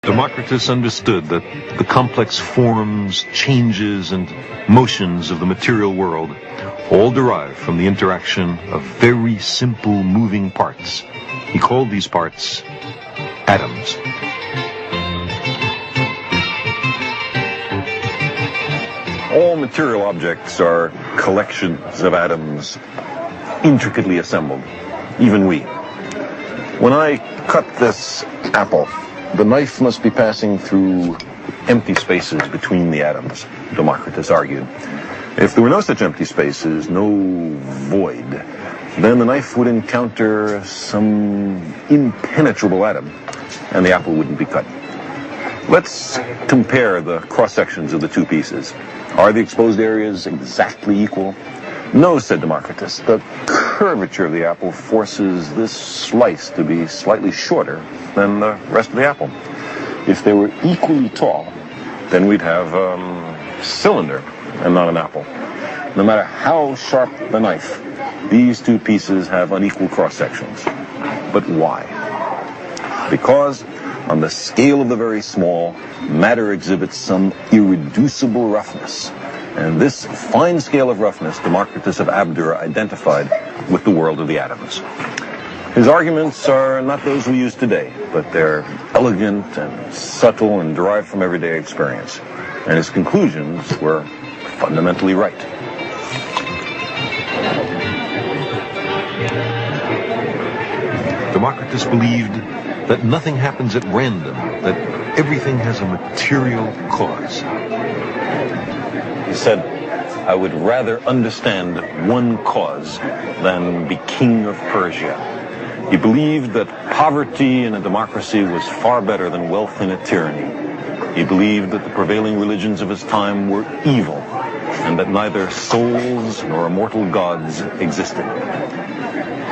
Demócritus understood that the complex forms, changes, and motions of the material world all derive from the interaction of very simple moving parts. He called these parts atoms. All material objects are collections of atoms, intricately assembled, even we. When I cut this apple, the knife must be passing through empty spaces between the atoms, Demócritus argued. If there were no such empty spaces, no void, then the knife would encounter some impenetrable atom, and the apple wouldn't be cut. Let's compare the cross-sections of the two pieces. Are the exposed areas exactly equal? No, said Demócritus. The curvature of the apple forces this slice to be slightly shorter than the rest of the apple. If they were equally tall, then we'd have a cylinder and not an apple. No matter how sharp the knife, these two pieces have unequal cross-sections. But why? Because on the scale of the very small, matter exhibits some irreducible roughness. And this fine scale of roughness, Demócritus of Abdera identified with the world of the atoms. His arguments are not those we use today, but they're elegant and subtle and derived from everyday experience. And his conclusions were fundamentally right. Demócritus believed that nothing happens at random, that everything has a material cause. He said, I would rather understand one cause than be king of Persia. He believed that poverty in a democracy was far better than wealth in a tyranny. He believed that the prevailing religions of his time were evil, and that neither souls nor immortal gods existed.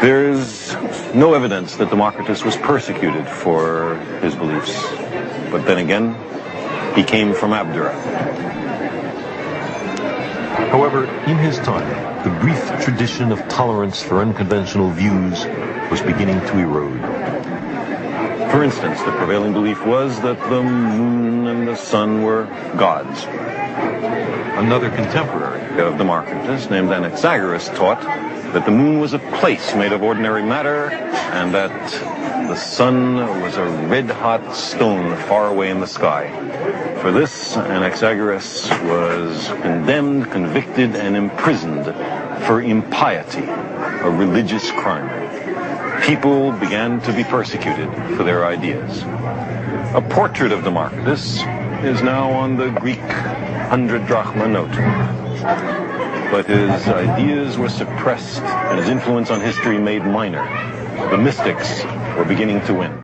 There is no evidence that Demócritus was persecuted for his beliefs. But then again, he came from Abdera. However, in his time, the brief tradition of tolerance for unconventional views was beginning to erode. For instance, the prevailing belief was that the moon and the sun were gods. Another contemporary of Demócritus, named Anaxagoras, taught that the moon was a place made of ordinary matter, and that the sun was a red-hot stone far away in the sky. For this, Anaxagoras was condemned, convicted, and imprisoned for impiety, a religious crime. People began to be persecuted for their ideas. A portrait of Demócritus is now on the Greek 100 drachma note. But his ideas were suppressed and his influence on history made minor. The mystics were beginning to win.